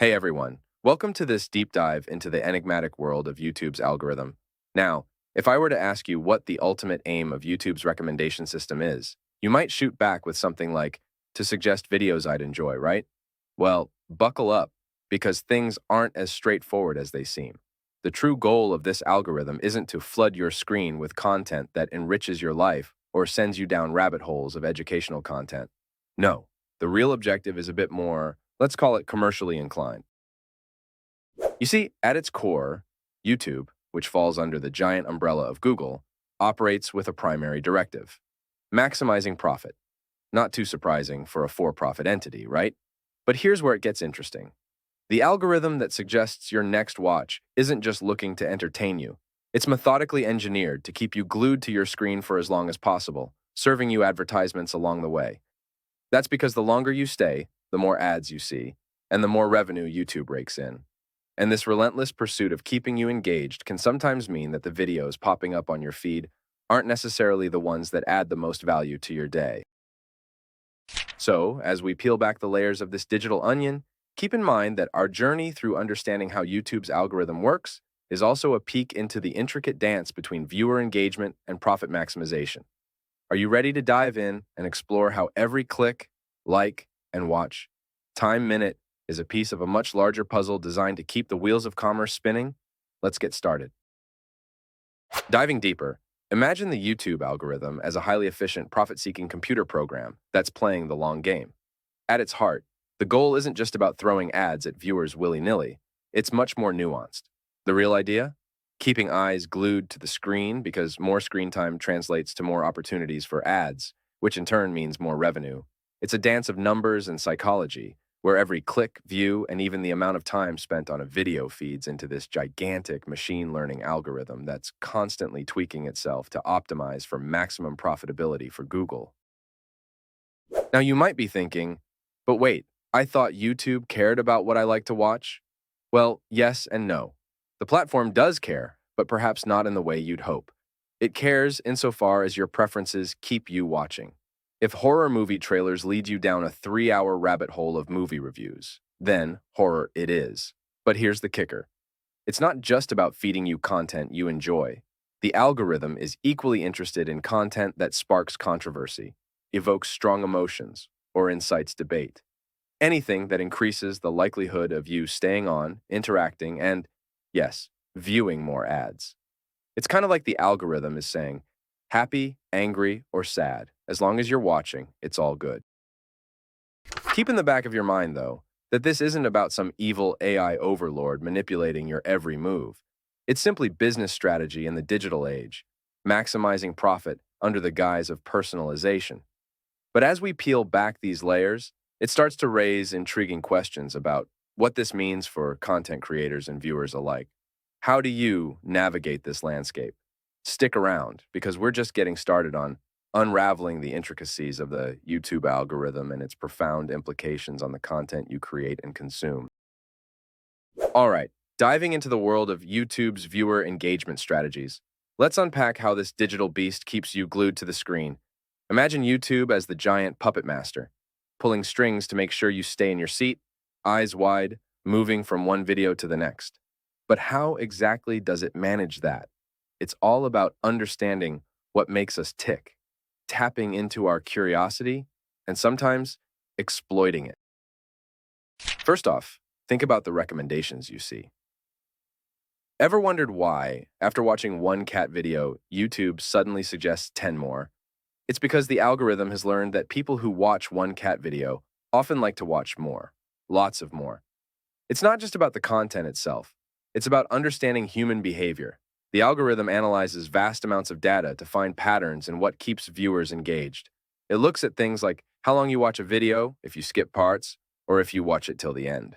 Hey everyone, welcome to this deep dive into the enigmatic world of YouTube's algorithm. Now, if I were to ask you what the ultimate aim of YouTube's recommendation system is, you might shoot back with something like, to suggest videos I'd enjoy, right? Well, buckle up, because things aren't as straightforward as they seem. The true goal of this algorithm isn't to flood your screen with content that enriches your life or sends you down rabbit holes of educational content. No, the real objective is a bit more, let's call it commercially inclined. You see, at its core, YouTube, which falls under the giant umbrella of Google, operates with a primary directive: maximizing profit. Not too surprising for a for-profit entity, right? But here's where it gets interesting. The algorithm that suggests your next watch isn't just looking to entertain you. It's methodically engineered to keep you glued to your screen for as long as possible, serving you advertisements along the way. That's because the longer you stay, the more ads you see, and the more revenue YouTube rakes in. And this relentless pursuit of keeping you engaged can sometimes mean that the videos popping up on your feed aren't necessarily the ones that add the most value to your day. So, as we peel back the layers of this digital onion, keep in mind that our journey through understanding how YouTube's algorithm works is also a peek into the intricate dance between viewer engagement and profit maximization. Are you ready to dive in and explore how every click, like, and watch time minute is a piece of a much larger puzzle designed to keep the wheels of commerce spinning? Let's get started. Diving deeper, imagine the YouTube algorithm as a highly efficient, profit-seeking computer program that's playing the long game. At its heart, the goal isn't just about throwing ads at viewers willy-nilly. It's much more nuanced. The real idea? Keeping eyes glued to the screen, because more screen time translates to more opportunities for ads, which in turn means more revenue. It's a dance of numbers and psychology, where every click, view, and even the amount of time spent on a video feeds into this gigantic machine learning algorithm that's constantly tweaking itself to optimize for maximum profitability for Google. Now you might be thinking, but wait, I thought YouTube cared about what I like to watch? Well, yes and no. The platform does care, but perhaps not in the way you'd hope. It cares insofar as your preferences keep you watching. If horror movie trailers lead you down a 3-hour rabbit hole of movie reviews, then horror it is. But here's the kicker. It's not just about feeding you content you enjoy. The algorithm is equally interested in content that sparks controversy, evokes strong emotions, or incites debate. Anything that increases the likelihood of you staying on, interacting, and, yes, viewing more ads. It's kind of like the algorithm is saying, happy, angry, or sad, as long as you're watching, it's all good. Keep in the back of your mind, though, that this isn't about some evil AI overlord manipulating your every move. It's simply business strategy in the digital age, maximizing profit under the guise of personalization. But as we peel back these layers, it starts to raise intriguing questions about what this means for content creators and viewers alike. How do you navigate this landscape? Stick around, because we're just getting started on unraveling the intricacies of the YouTube algorithm and its profound implications on the content you create and consume. All right, diving into the world of YouTube's viewer engagement strategies, let's unpack how this digital beast keeps you glued to the screen. Imagine YouTube as the giant puppet master, pulling strings to make sure you stay in your seat, eyes wide, moving from one video to the next. But how exactly does it manage that? It's all about understanding what makes us tick, tapping into our curiosity, and sometimes exploiting it. First off, think about the recommendations you see. Ever wondered why, after watching one cat video, YouTube suddenly suggests 10 more? It's because the algorithm has learned that people who watch one cat video often like to watch more, lots of more. It's not just about the content itself. It's about understanding human behavior. The algorithm analyzes vast amounts of data to find patterns in what keeps viewers engaged. It looks at things like how long you watch a video, if you skip parts, or if you watch it till the end.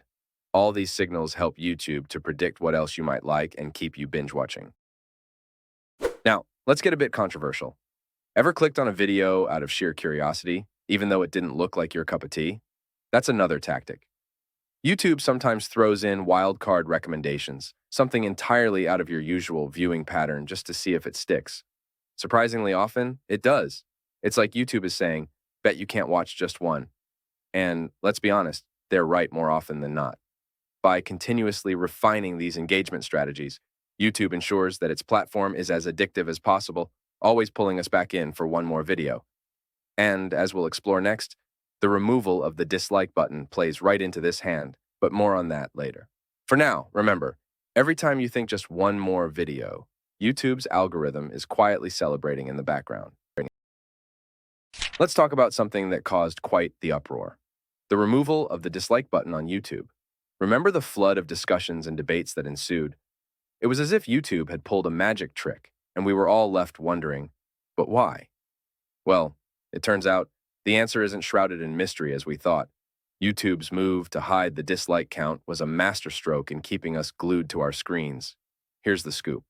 All these signals help YouTube to predict what else you might like and keep you binge watching. Now, let's get a bit controversial. Ever clicked on a video out of sheer curiosity, even though it didn't look like your cup of tea? That's another tactic. YouTube sometimes throws in wildcard recommendations, something entirely out of your usual viewing pattern just to see if it sticks. Surprisingly often, it does. It's like YouTube is saying, bet you can't watch just one. And let's be honest, they're right more often than not. By continuously refining these engagement strategies, YouTube ensures that its platform is as addictive as possible, always pulling us back in for one more video. And as we'll explore next, the removal of the dislike button plays right into this hand, but more on that later. For now, remember, every time you think just one more video, YouTube's algorithm is quietly celebrating in the background. Let's talk about something that caused quite the uproar: the removal of the dislike button on YouTube. Remember the flood of discussions and debates that ensued? It was as if YouTube had pulled a magic trick, and we were all left wondering, but why? Well, it turns out the answer isn't shrouded in mystery as we thought. YouTube's move to hide the dislike count was a masterstroke in keeping us glued to our screens. Here's the scoop.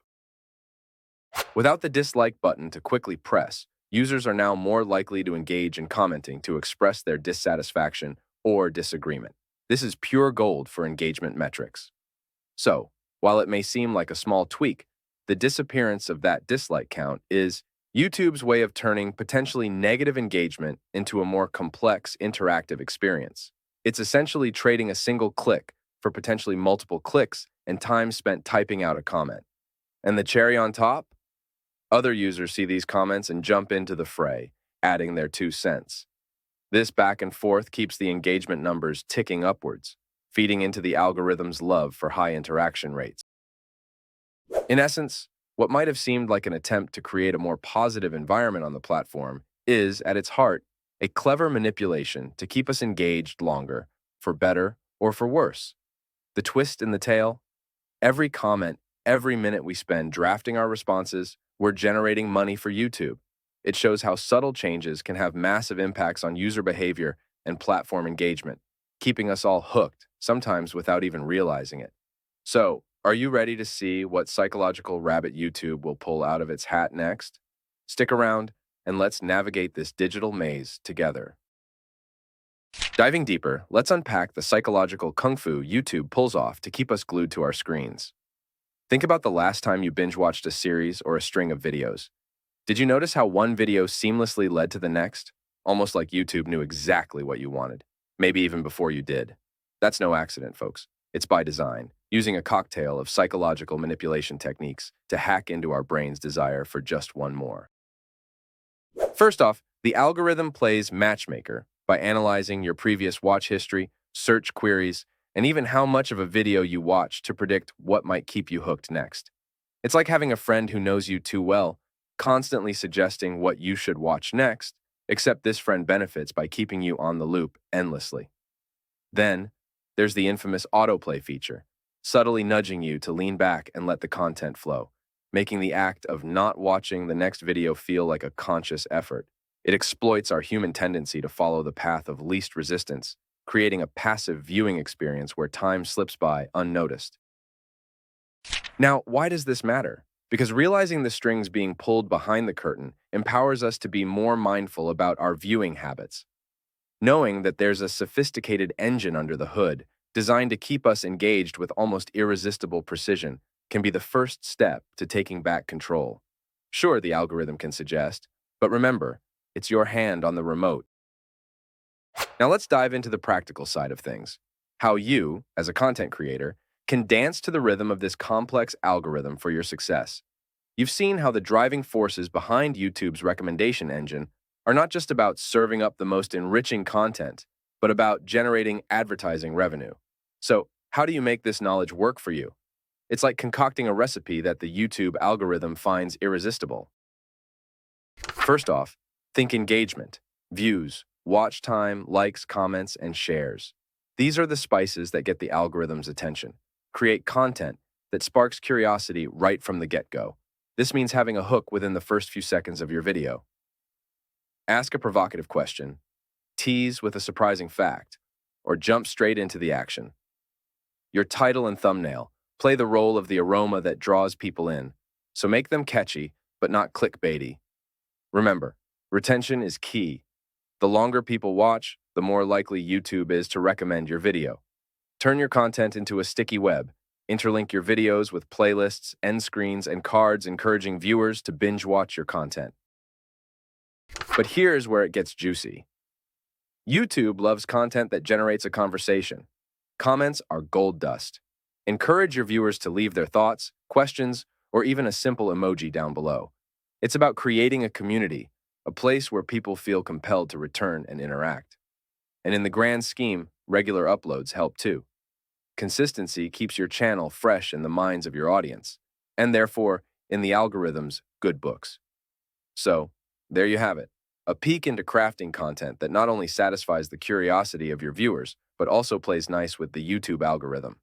Without the dislike button to quickly press, users are now more likely to engage in commenting to express their dissatisfaction or disagreement. This is pure gold for engagement metrics. So, while it may seem like a small tweak, the disappearance of that dislike count is YouTube's way of turning potentially negative engagement into a more complex, interactive experience. It's essentially trading a single click for potentially multiple clicks and time spent typing out a comment. And the cherry on top? Other users see these comments and jump into the fray, adding their 2 cents. This back and forth keeps the engagement numbers ticking upwards, feeding into the algorithm's love for high interaction rates. In essence, what might have seemed like an attempt to create a more positive environment on the platform is, at its heart, a clever manipulation to keep us engaged longer, for better or for worse. The twist in the tale? Every comment, every minute we spend drafting our responses, we're generating money for YouTube. It shows how subtle changes can have massive impacts on user behavior and platform engagement, keeping us all hooked, sometimes without even realizing it. So, are you ready to see what psychological rabbit YouTube will pull out of its hat next? Stick around and let's navigate this digital maze together. Diving deeper, let's unpack the psychological kung fu YouTube pulls off to keep us glued to our screens. Think about the last time you binge-watched a series or a string of videos. Did you notice how one video seamlessly led to the next? Almost like YouTube knew exactly what you wanted, maybe even before you did. That's no accident, folks. It's by design, using a cocktail of psychological manipulation techniques to hack into our brain's desire for just one more. First off, the algorithm plays matchmaker by analyzing your previous watch history, search queries, and even how much of a video you watch to predict what might keep you hooked next. It's like having a friend who knows you too well, constantly suggesting what you should watch next, except this friend benefits by keeping you on the loop endlessly. Then, there's the infamous autoplay feature, subtly nudging you to lean back and let the content flow, making the act of not watching the next video feel like a conscious effort. It exploits our human tendency to follow the path of least resistance, creating a passive viewing experience where time slips by unnoticed. Now, why does this matter? Because realizing the strings being pulled behind the curtain empowers us to be more mindful about our viewing habits. Knowing that there's a sophisticated engine under the hood, designed to keep us engaged with almost irresistible precision, can be the first step to taking back control. Sure, the algorithm can suggest, but remember, it's your hand on the remote. Now let's dive into the practical side of things. How you, as a content creator, can dance to the rhythm of this complex algorithm for your success. You've seen how the driving forces behind YouTube's recommendation engine are not just about serving up the most enriching content, but about generating advertising revenue. So, how do you make this knowledge work for you? It's like concocting a recipe that the YouTube algorithm finds irresistible. First off, think engagement, views, watch time, likes, comments, and shares. These are the spices that get the algorithm's attention. Create content that sparks curiosity right from the get-go. This means having a hook within the first few seconds of your video. Ask a provocative question, tease with a surprising fact, or jump straight into the action. Your title and thumbnail play the role of the aroma that draws people in, so make them catchy, but not clickbaity. Remember, retention is key. The longer people watch, the more likely YouTube is to recommend your video. Turn your content into a sticky web. Interlink your videos with playlists, end screens, and cards encouraging viewers to binge watch your content. But here's where it gets juicy. YouTube loves content that generates a conversation. Comments are gold dust. Encourage your viewers to leave their thoughts, questions, or even a simple emoji down below. It's about creating a community, a place where people feel compelled to return and interact. And in the grand scheme, regular uploads help too. Consistency keeps your channel fresh in the minds of your audience, and therefore, in the algorithm's good books. So, there you have it, a peek into crafting content that not only satisfies the curiosity of your viewers, but also plays nice with the YouTube algorithm.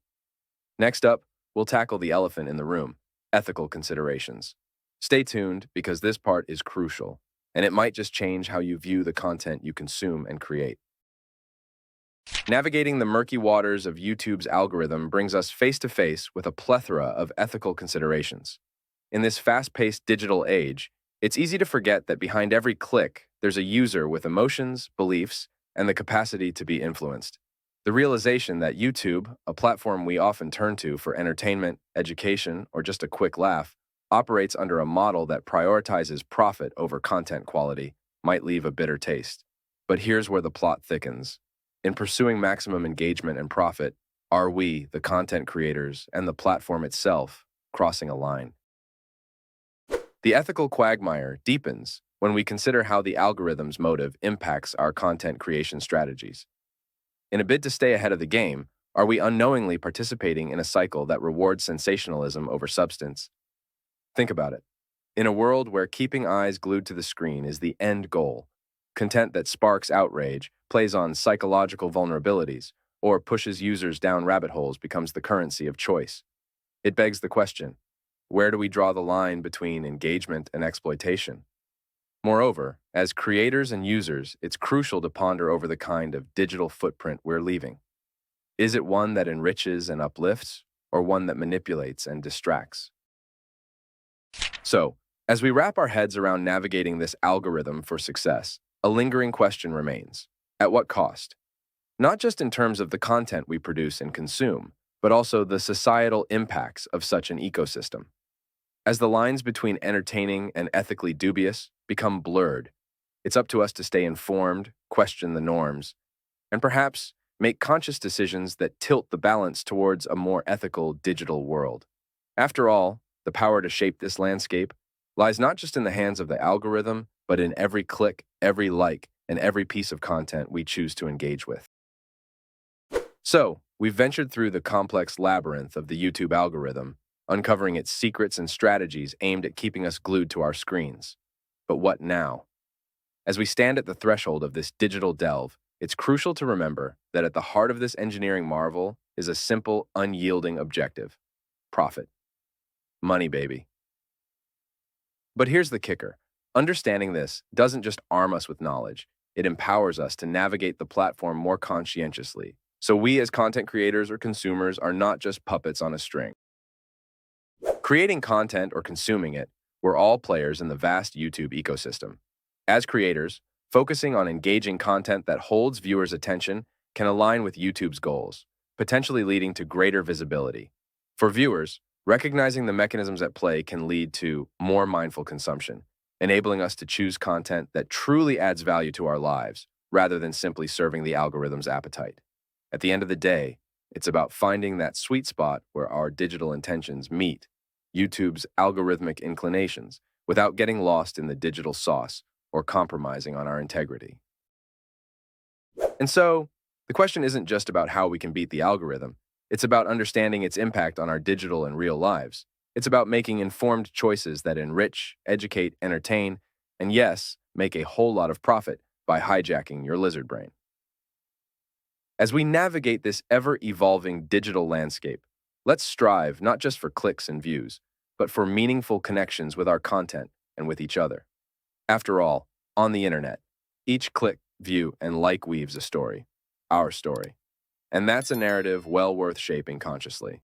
Next up, we'll tackle the elephant in the room, ethical considerations. Stay tuned because this part is crucial, and it might just change how you view the content you consume and create. Navigating the murky waters of YouTube's algorithm brings us face to face with a plethora of ethical considerations. In this fast-paced digital age, it's easy to forget that behind every click, there's a user with emotions, beliefs, and the capacity to be influenced. The realization that YouTube, a platform we often turn to for entertainment, education, or just a quick laugh, operates under a model that prioritizes profit over content quality, might leave a bitter taste. But here's where the plot thickens. In pursuing maximum engagement and profit, are we, the content creators, and the platform itself, crossing a line? The ethical quagmire deepens when we consider how the algorithm's motive impacts our content creation strategies. In a bid to stay ahead of the game, are we unknowingly participating in a cycle that rewards sensationalism over substance? Think about it. In a world where keeping eyes glued to the screen is the end goal, content that sparks outrage, plays on psychological vulnerabilities, or pushes users down rabbit holes becomes the currency of choice. It begs the question, where do we draw the line between engagement and exploitation? Moreover, as creators and users, it's crucial to ponder over the kind of digital footprint we're leaving. Is it one that enriches and uplifts, or one that manipulates and distracts? So, as we wrap our heads around navigating this algorithm for success, a lingering question remains. At what cost? Not just in terms of the content we produce and consume, but also the societal impacts of such an ecosystem. As the lines between entertaining and ethically dubious become blurred, it's up to us to stay informed, question the norms, and perhaps make conscious decisions that tilt the balance towards a more ethical digital world. After all, the power to shape this landscape lies not just in the hands of the algorithm, but in every click, every like, and every piece of content we choose to engage with. So, we've ventured through the complex labyrinth of the YouTube algorithm, uncovering its secrets and strategies aimed at keeping us glued to our screens. But what now? As we stand at the threshold of this digital delve, it's crucial to remember that at the heart of this engineering marvel is a simple, unyielding objective: profit. Money, baby. But here's the kicker. Understanding this doesn't just arm us with knowledge, it empowers us to navigate the platform more conscientiously. So we as content creators or consumers are not just puppets on a string. Creating content or consuming it, we're all players in the vast YouTube ecosystem. As creators, focusing on engaging content that holds viewers' attention can align with YouTube's goals, potentially leading to greater visibility. For viewers, recognizing the mechanisms at play can lead to more mindful consumption, enabling us to choose content that truly adds value to our lives, rather than simply serving the algorithm's appetite. At the end of the day, it's about finding that sweet spot where our digital intentions meet YouTube's algorithmic inclinations without getting lost in the digital sauce or compromising on our integrity. And so, the question isn't just about how we can beat the algorithm. It's about understanding its impact on our digital and real lives. It's about making informed choices that enrich, educate, entertain, and yes, make a whole lot of profit by hijacking your lizard brain. As we navigate this ever-evolving digital landscape, let's strive not just for clicks and views, but for meaningful connections with our content and with each other. After all, on the internet, each click, view, and like weaves a story, our story. And that's a narrative well worth shaping consciously.